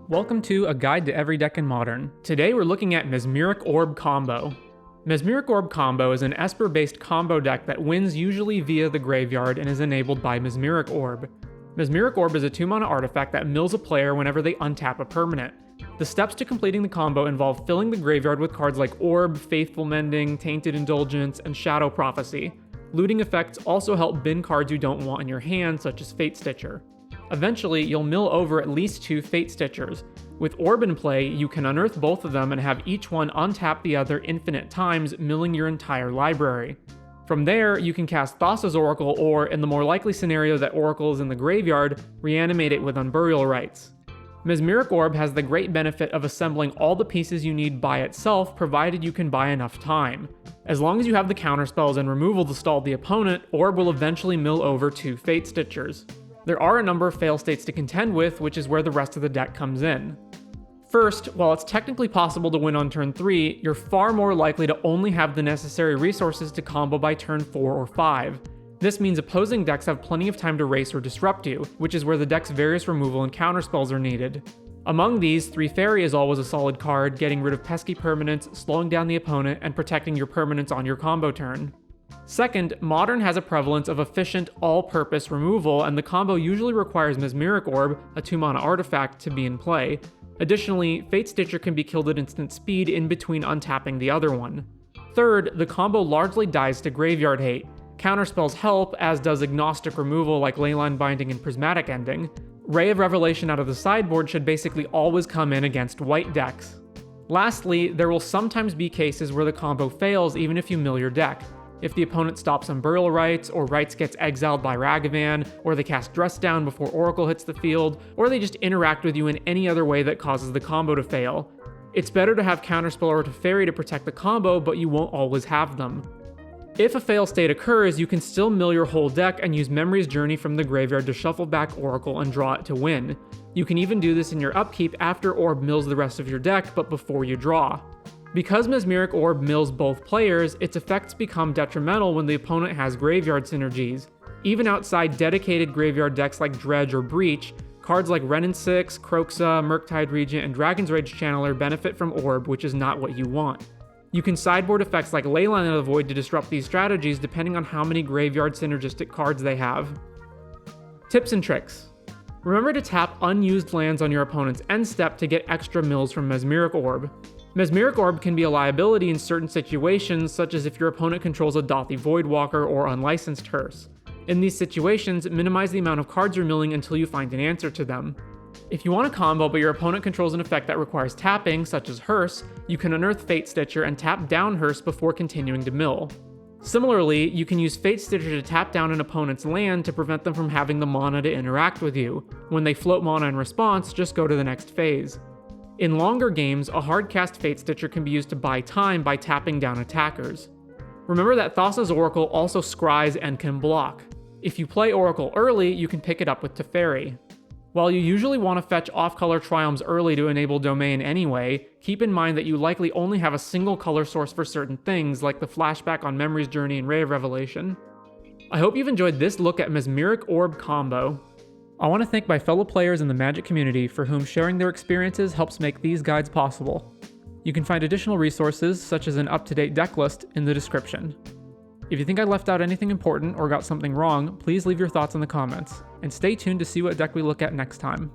Welcome to A Guide to Every Deck in Modern. Today we're looking at Mesmeric Orb Combo. Mesmeric Orb Combo is an Esper-based combo deck that wins usually via the graveyard and is enabled by Mesmeric Orb. Mesmeric Orb is a 2-mana artifact that mills a player whenever they untap a permanent. The steps to completing the combo involve filling the graveyard with cards like Orb, Faithful Mending, Tainted Indulgence, and Shadow Prophecy. Looting effects also help bin cards you don't want in your hand, such as Fatestitcher. Eventually, you'll mill over at least 2 Fatestitchers. With Orb in play, you can unearth both of them and have each one untap the other infinite times, milling your entire library. From there, you can cast Thassa's Oracle or, in the more likely scenario that Oracle is in the graveyard, reanimate it with Unburial Rites. Mesmeric Orb has the great benefit of assembling all the pieces you need by itself, provided you can buy enough time. As long as you have the counterspells and removal to stall the opponent, Orb will eventually mill over 2 Fatestitchers. There are a number of fail states to contend with, which is where the rest of the deck comes in. First, while it's technically possible to win on turn 3, you're far more likely to only have the necessary resources to combo by turn 4 or 5. This means opposing decks have plenty of time to race or disrupt you, which is where the deck's various removal and counterspells are needed. Among these, 3 Fairy is always a solid card, getting rid of pesky permanents, slowing down the opponent, and protecting your permanents on your combo turn. Second, Modern has a prevalence of efficient, all-purpose removal, and the combo usually requires Mesmeric Orb, a 2-mana artifact, to be in play. Additionally, Fatestitcher can be killed at instant speed in between untapping the other one. Third, the combo largely dies to graveyard hate. Counterspells help, as does agnostic removal like Leyline Binding and Prismatic Ending. Ray of Revelation out of the sideboard should basically always come in against white decks. Lastly, there will sometimes be cases where the combo fails even if you mill your deck. If the opponent stops Unburial Rites, or Rites gets exiled by Ragavan, or they cast Dress Down before Oracle hits the field, or they just interact with you in any other way that causes the combo to fail. It's better to have Counterspell or Teferi to protect the combo, but you won't always have them. If a fail state occurs, you can still mill your whole deck and use Memory's Journey from the graveyard to shuffle back Oracle and draw it to win. You can even do this in your upkeep after Orb mills the rest of your deck, but before you draw. Because Mesmeric Orb mills both players, its effects become detrimental when the opponent has graveyard synergies. Even outside dedicated graveyard decks like Dredge or Breach, cards like Wrenn and 6, Kroxa, Murktide Regent, and Dragon's Rage Channeler benefit from Orb, which is not what you want. You can sideboard effects like Leyline of the Void to disrupt these strategies depending on how many graveyard synergistic cards they have. Tips and tricks. Remember to tap unused lands on your opponent's end step to get extra mills from Mesmeric Orb. Mesmeric Orb can be a liability in certain situations, such as if your opponent controls a Dothy Voidwalker or unlicensed Hearse. In these situations, minimize the amount of cards you're milling until you find an answer to them. If you want a combo but your opponent controls an effect that requires tapping, such as Hearse, you can unearth Fatestitcher and tap down Hearse before continuing to mill. Similarly, you can use Fatestitcher to tap down an opponent's land to prevent them from having the mana to interact with you. When they float mana in response, just go to the next phase. In longer games, a hard-cast Fatestitcher can be used to buy time by tapping down attackers. Remember that Thassa's Oracle also scries and can block. If you play Oracle early, you can pick it up with Teferi. While you usually want to fetch off-color Triomes early to enable Domain anyway, keep in mind that you likely only have a single color source for certain things, like the flashback on Memory's Journey and Ray of Revelation. I hope you've enjoyed this look at Mesmeric Orb Combo. I want to thank my fellow players in the Magic community for whom sharing their experiences helps make these guides possible. You can find additional resources, such as an up-to-date deck list, in the description. If you think I left out anything important or got something wrong, please leave your thoughts in the comments, and stay tuned to see what deck we look at next time.